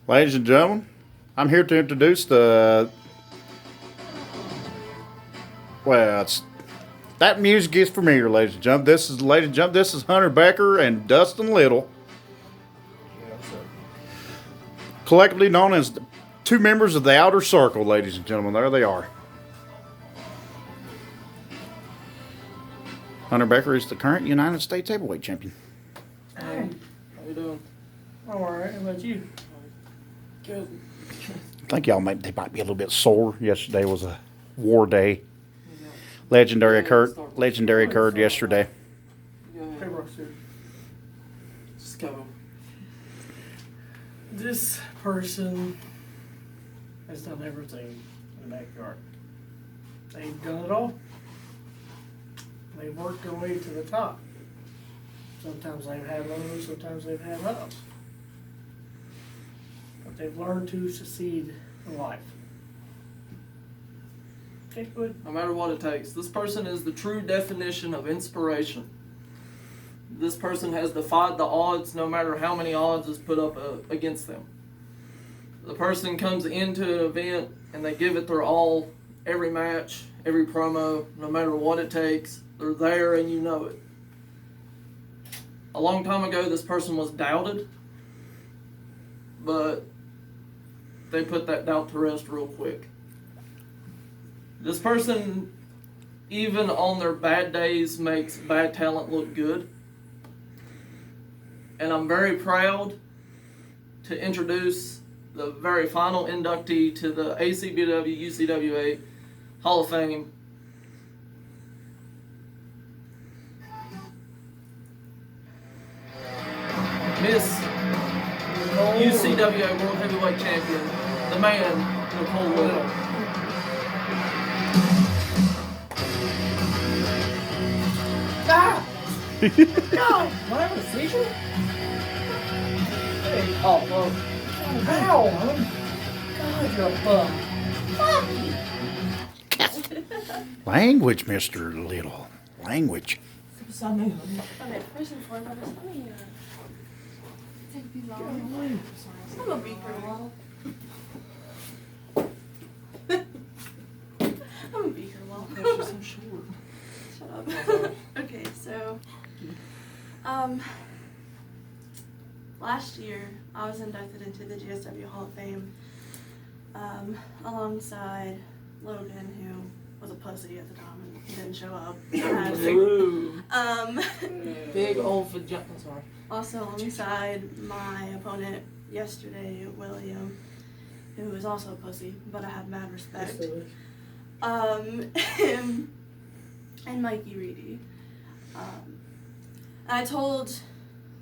Ladies and gentlemen, I'm here to introduce it's that music is familiar, ladies and gentlemen. This is Hunter Becker and Dustin Little, collectively known as the two members of the Outer Circle, ladies and gentlemen. There they are. Hunter Becker is the current United States heavyweight champion. Hey, how you doing? I'm alright. How about you? Good. I think they might be a little bit sore. Yesterday was a war day. Legendary occurred yesterday. Hey, Roxy. Just go. This person has done everything in the backyard. They've done it all. They've worked their way to the top. Sometimes they've had lows, sometimes they've had ups. But they've learned to succeed in life. Okay, good. No matter what it takes. This person is the true definition of inspiration. This person has defied the odds no matter how many odds is put up against them. The person comes into an event and they give it their all, every match, every promo, no matter what it takes. They're there and you know it. A long time ago, this person was doubted, but they put that doubt to rest real quick. This person, even on their bad days, makes bad talent look good. And I'm very proud to introduce the very final inductee to the ACBW UCWA Hall of Fame, Miss UCWA World Heavyweight Champion, the man, Nicole Little. Ah! God! Am I having a seizure? Hey, Oh, well, ow! God, you're a bum. Language, Mr. Little. Language. Okay, first and foremost, let me take these off. I'm a beaker wall. I'm a beaker wall. she's so short. Shut up. Okay, so, last year I was inducted into the GSW Hall of Fame, alongside Logan, who was a pussy at the time and didn't show up. Big old vagina. Sorry. Also alongside my opponent yesterday, William, who was also a pussy, but I have mad respect. Him and Mikey Reedy. I told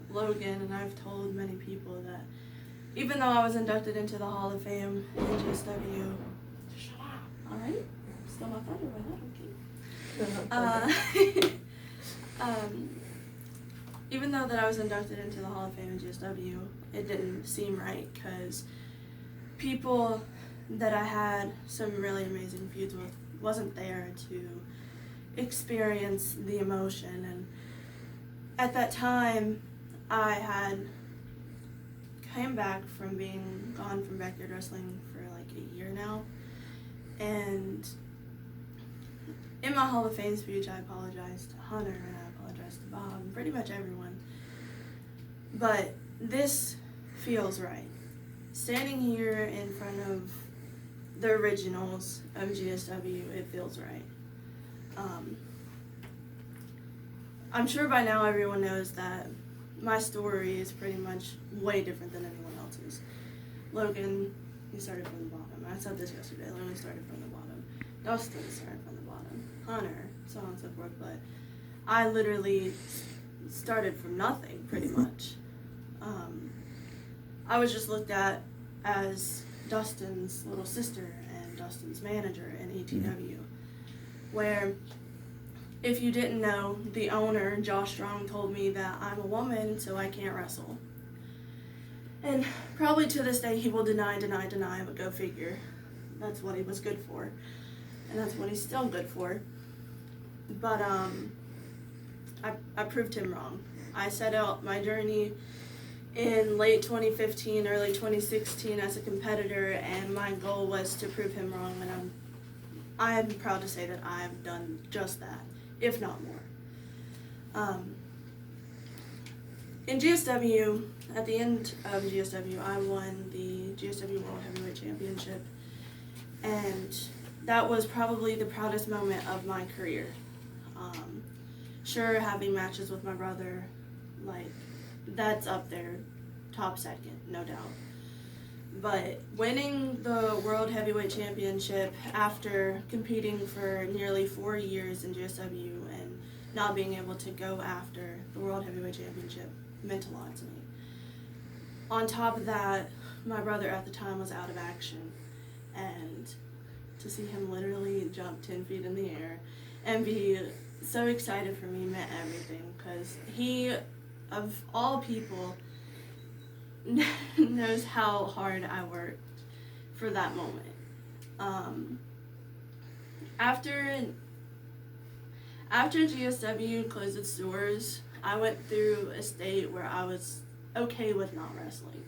Logan, and I've told many people, that even though I was inducted into the Hall of Fame in GSW, shut up, alright? Still my thunder by that, okay? Even though that I was inducted into the Hall of Fame in GSW, it didn't seem right, because people that I had some really amazing feuds with wasn't there to experience the emotion. And at that time, I had came back from being gone from backyard wrestling for like a year now, and in my Hall of Fame speech, I apologized to Hunter and I apologized to Bob and pretty much everyone. But this feels right. Standing here in front of the originals of GSW, it feels right. I'm sure by now everyone knows that my story is pretty much way different than anyone else's. Logan, he started from the bottom. I said this yesterday. Logan started from the bottom. Dustin started from the bottom. Hunter, so on and so forth. But I literally started from nothing, pretty much. I was just looked at as Dustin's little sister and Dustin's manager in ETW, where, if you didn't know, the owner, Josh Strong, told me that I'm a woman, so I can't wrestle. And probably to this day, he will deny, but go figure. That's what he was good for. And that's what he's still good for. But, I proved him wrong. I set out my journey in late 2015, early 2016 as a competitor, and my goal was to prove him wrong, and I'm proud to say that I've done just that, if not more. In GSW, at the end of GSW, I won the GSW World Heavyweight Championship, and that was probably the proudest moment of my career. Sure, having matches with my brother, like, that's up there, top second, no doubt. But winning the World Heavyweight Championship after competing for nearly 4 years in GSW and not being able to go after the World Heavyweight Championship meant a lot to me. On top of that, my brother at the time was out of action, and to see him literally jump 10 feet in the air and be so excited for me meant everything, because he, of all people, knows how hard I worked for that moment. After GSW closed its doors, I went through a state where I was okay with not wrestling.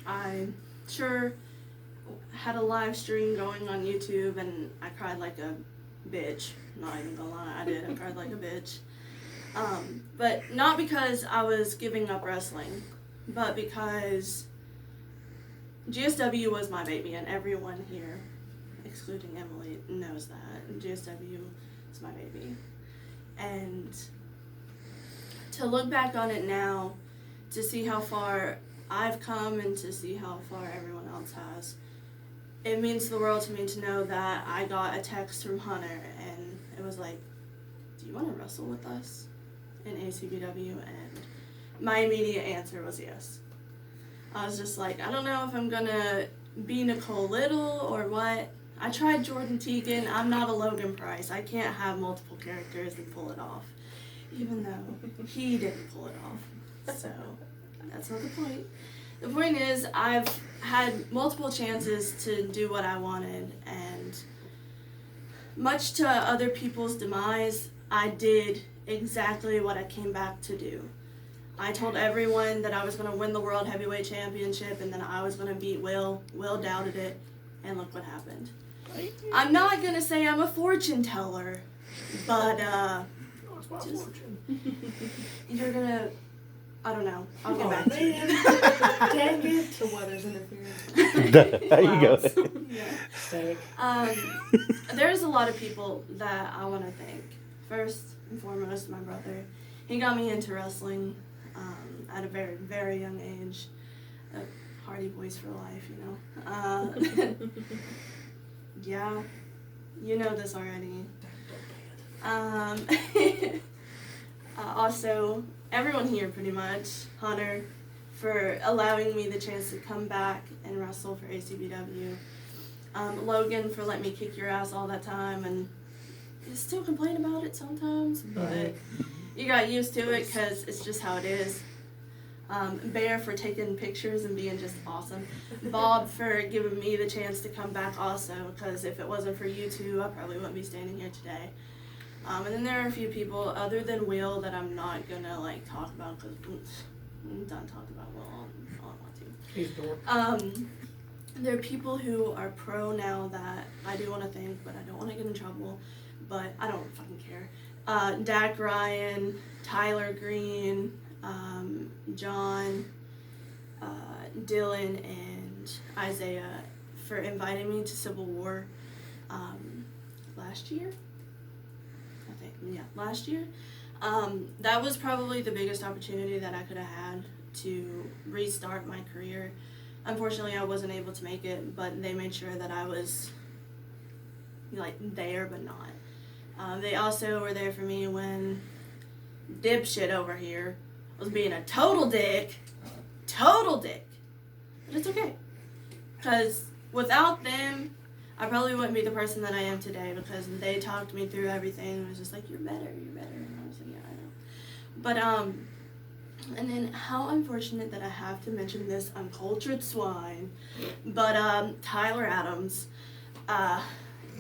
I sure had a live stream going on YouTube, and I cried like a bitch. Not even gonna lie, I did. I cried like a bitch. But not because I was giving up wrestling, but because GSW was my baby, and everyone here, excluding Emily, knows that. GSW is my baby. And to look back on it now, to see how far I've come and to see how far everyone else has, it means the world to me to know that I got a text from Hunter, and it was like, do you want to wrestle with us in ACBW? And my immediate answer was yes. I was just like, I don't know if I'm gonna be Nicole Little or what. I tried Jordan Teagan. I'm not a Logan Price. I can't have multiple characters and pull it off, even though he didn't pull it off. So that's not the point. The point is, I've had multiple chances to do what I wanted, and much to other people's demise, I did exactly what I came back to do. I told everyone that I was going to win the World Heavyweight Championship and then I was going to beat Will. Will doubted it, and look what happened. I'm not going to say I'm a fortune teller, but you're going to, I don't know, I'll get back to you. Dang it. The weather's interfering. There you go. Yeah. There's a lot of people that I want to thank. First and foremost, my brother. He got me into wrestling at a very, very young age. Hardy Boys for life, you know. Yeah, you know this already. Also, everyone here pretty much, Hunter, for allowing me the chance to come back and wrestle for ACBW. Logan for letting me kick your ass all that time, and you still complain about it sometimes, but you got used to it because it's just how it is. Bear for taking pictures and being just awesome. Bob for giving me the chance to come back also, because if it wasn't for you two, I probably wouldn't be standing here today. And then there are a few people other than Will that I'm not gonna like talk about because I'm done talking about Will. I don't want to. He's dork. There are people who are pro now that I do want to thank, but I don't want to get in trouble. But I don't fucking care. Dak Ryan, Tyler Green, John, Dylan, and Isaiah for inviting me to Civil War last year. I think, yeah, last year. That was probably the biggest opportunity that I could have had to restart my career. Unfortunately, I wasn't able to make it, but they made sure that I was like there, but not. They also were there for me when dipshit over here was being a total dick. But it's okay, because without them, I probably wouldn't be the person that I am today, because they talked me through everything. It was just like, you're better, and I was like, yeah, I know. But and then how unfortunate that I have to mention this uncultured swine, but Tyler Adams,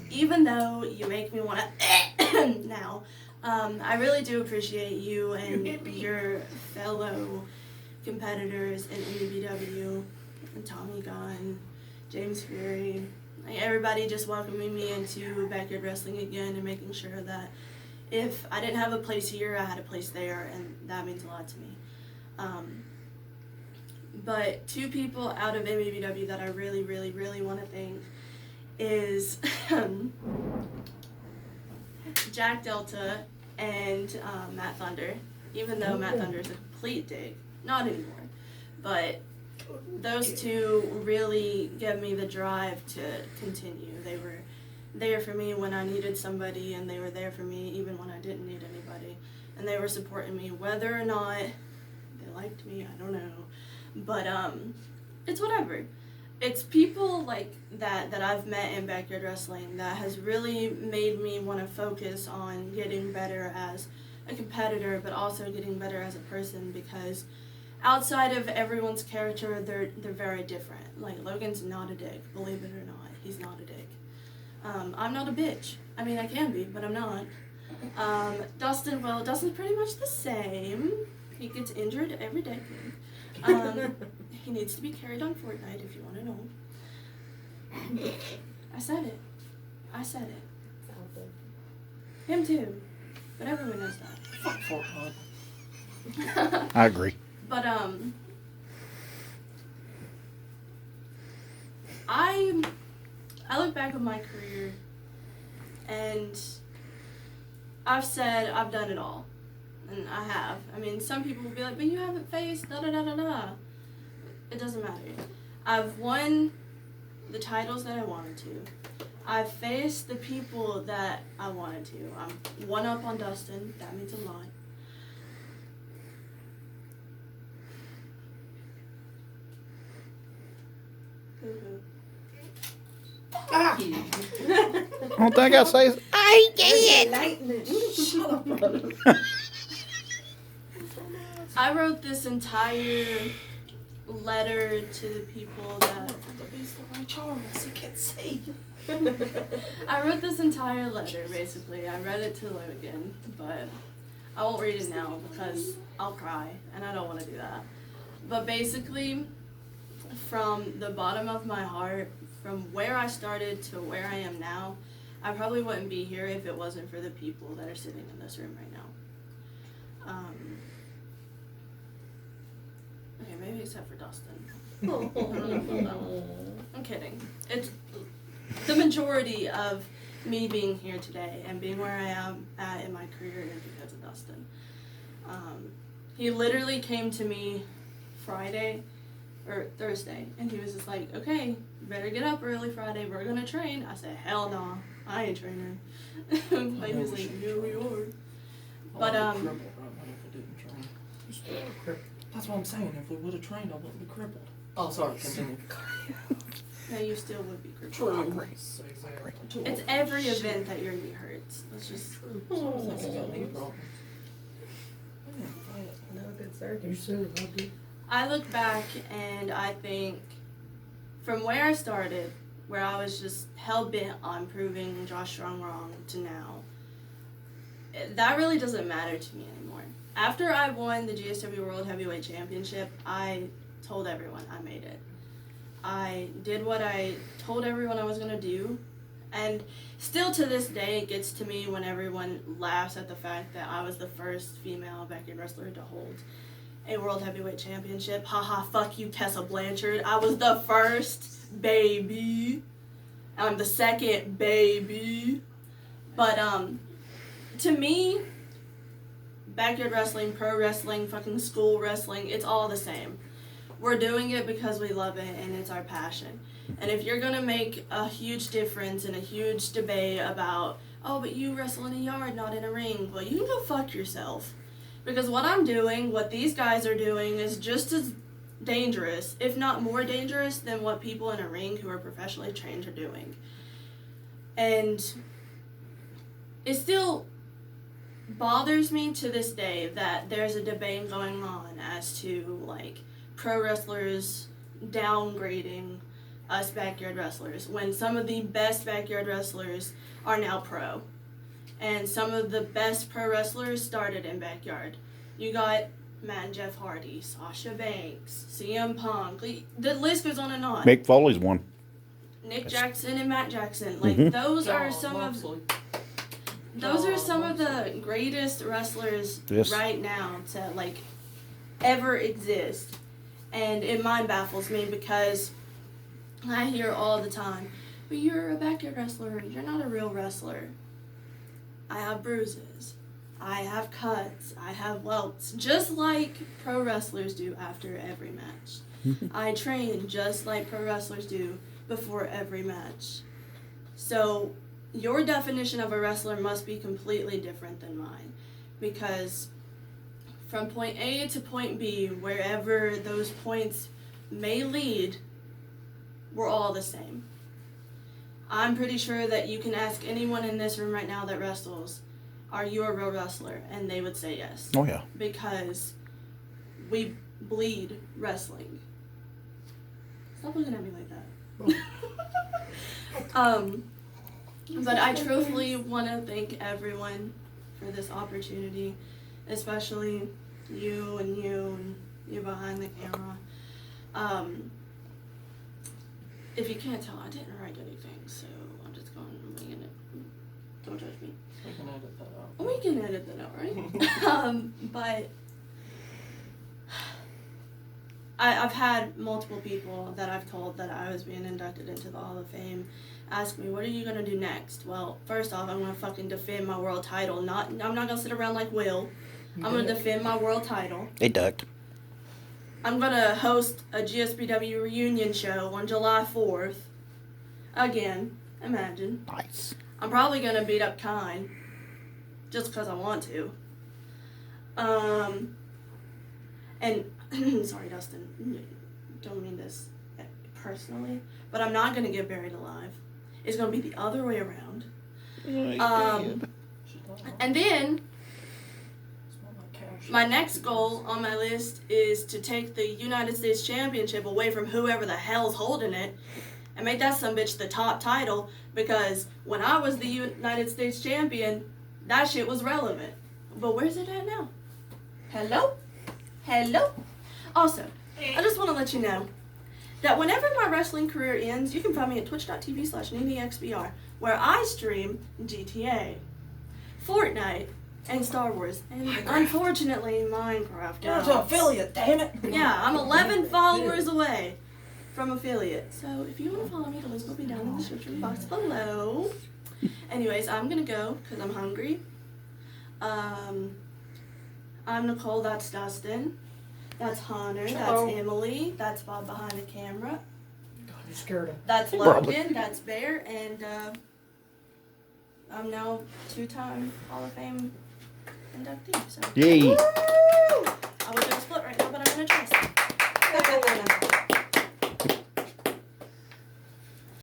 even though you make me want to now, I really do appreciate you and hit me. your fellow competitors in ACBW, and Tommy Gunn, James Fury, like everybody just welcoming me into backyard wrestling again and making sure that if I didn't have a place here, I had a place there, and that means a lot to me. But two people out of ACBW that I really, really, really want to thank is Jack Delta and Matt Thunder, even though Matt Thunder is a complete dick. Not anymore. But those two really gave me the drive to continue. They were there for me when I needed somebody, and they were there for me even when I didn't need anybody. And they were supporting me whether or not they liked me, I don't know. But it's whatever. It's people like that I've met in backyard wrestling that has really made me want to focus on getting better as a competitor, but also getting better as a person, because outside of everyone's character, they're very different. Like, Logan's not a dick, believe it or not. He's not a dick. I'm not a bitch. I mean, I can be, but I'm not. Dustin's pretty much the same. He gets injured every day. He needs to be carried on Fortnite, if you want to know. I said it. Sounds good. Him too. But everyone knows that. Fuck Fortnite. I agree. But I look back on my career, and I've said I've done it all, and I have. I mean, some people will be like, but you haven't faced da da da da da. It doesn't matter. I've won the titles that I wanted to. I've faced the people that I wanted to. I'm one up on Dustin. That means a lot. Ah! Only thing I gotta say is, I did. I wrote this entire letter to the people that I wrote this entire letter, basically. I read it to Logan, but I won't read it now because I'll cry, and I don't want to do that. But basically, from the bottom of my heart, from where I started to where I am now, I probably wouldn't be here if it wasn't for the people that are sitting in this room right now. Okay, maybe except for Dustin. I don't know about that one. I'm kidding. It's the majority of me being here today and being where I am at in my career is because of Dustin. He literally came to me Friday or Thursday, and he was just like, okay, you better get up early Friday, we're gonna train. I said, hell no, I ain't training. But he was like, yeah, we are. But That's what I'm saying. If we would have trained, I wouldn't be crippled. Oh, sorry. Continue. no, you still would be crippled. It's every event that your knee hurts. That's just Unless you got knee problems. No good surgery. You said it, I did. I look back and I think from where I started, where I was just hell-bent on proving Josh Strong wrong to now, that really doesn't matter to me anymore. After I won the GSW World Heavyweight Championship, I told everyone I made it. I did what I told everyone I was going to do, and still to this day it gets to me when everyone laughs at the fact that I was the first female backyard wrestler to hold a World Heavyweight Championship. Haha, fuck you, Tessa Blanchard. I was the first, baby. I'm the second, baby. But, to me, backyard wrestling, pro wrestling, fucking school wrestling, it's all the same. We're doing it because we love it and it's our passion. And if you're gonna make a huge difference and a huge debate about, oh, but you wrestle in a yard, not in a ring, well, you can go fuck yourself. Because what I'm doing, what these guys are doing, is just as dangerous, if not more dangerous, than what people in a ring who are professionally trained are doing. And it still bothers me to this day that there's a debate going on as to, like, pro wrestlers downgrading us backyard wrestlers when some of the best backyard wrestlers are now pro. And some of the best pro wrestlers started in backyard. You got Matt and Jeff Hardy, Sasha Banks, CM Punk. The list goes on and on. Mick Foley's one. Nick Jackson and Matt Jackson. Like Mhm. those are John some Moxley. of the greatest wrestlers Yes. right now to like ever exist. And it mind baffles me because I hear all the time, but you're a backyard wrestler, you're not a real wrestler. I have bruises. I have cuts. I have welts. Just like pro wrestlers do after every match. I train just like pro wrestlers do before every match. So your definition of a wrestler must be completely different than mine. Because from point A to point B, wherever those points may lead, we're all the same. I'm pretty sure that you can ask anyone in this room right now that wrestles, are you a real wrestler? And they would say yes. Oh yeah. Because we bleed wrestling. Stop looking at me like that. But I truthfully want to thank everyone for this opportunity, especially you and you behind the camera. If you can't tell, I didn't write anything, so I'm just going to wing it. Don't judge me. We can edit that out. We can edit that out, right? But I've had multiple people that I've told that I was being inducted into the Hall of Fame ask me, what are you going to do next? Well, first off, I'm going to fucking defend my world title. I'm not going to sit around like Will. I'm going to defend my world title. They ducked. I'm going to host a GSBW reunion show on July 4th. Again, imagine. Nice. I'm probably going to beat up Kine just because I want to. And, sorry, Dustin, don't mean this personally, but I'm not going to get buried alive. It's going to be the other way around. And then, my next goal on my list is to take the United States Championship away from whoever the hell's holding it and make that sumbitch the top title, because when I was the United States Champion, that shit was relevant. But where's it at now? Hello? Hello? Also, I just want to let you know that whenever my wrestling career ends, you can find me at twitch.tv/NeneXBR, where I stream GTA, Fortnite, and Star Wars, and unfortunately Minecraft. You're an affiliate, damn it! Yeah, I'm 11 followers away from affiliate. So if you want to follow me, the link will be down in the description box below. Anyways, I'm gonna go because I'm hungry. I'm Nicole, that's Dustin. That's Hunter, Hello. that's Emily, that's Bob behind the camera. God, you scared him. That's Probably. Logan, that's Bear, and I'm now 2-time Hall of Fame inductee. So. Yay.